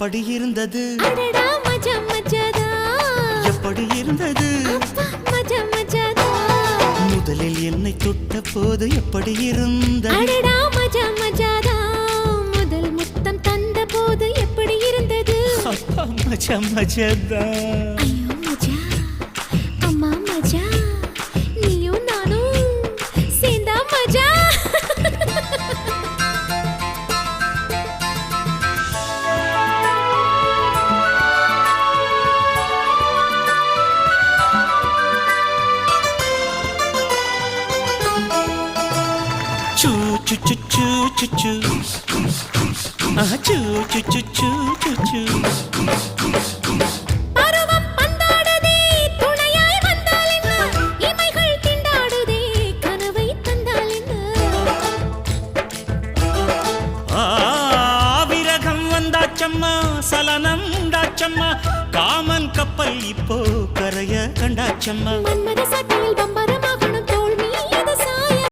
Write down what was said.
அப்படி இருந்தது அடடா மஜா மஜாதா எப்படி இருந்தது மஜா மஜாதா முதலில் என்னை தொட்ட போது எப்படி இருந்தது அடடா மஜா மஜாதா முதல் முத்தம் தந்த போது எப்படி இருந்தது மஜா மஜாதா ஐயோ மஜா அம்மா மஜா நீயும் நானும் சேர்ந்தா மஜா Choo choo choo choo choo choo. Choo choo choo choo choo choo. பருவம் பந்தாடுதே துணையாய் வந்தால் என்ன இமைகள் திண்டாடுதே கனவை தந்தால் என்ன விரகம் வந்தாச்சம்மா சலனம் உண்டாச்சம்மா காமன் கப்பல் இப்போ கரைய கண்டாச்சம்மா மன்மத சாட்டையில் பம்பரமாக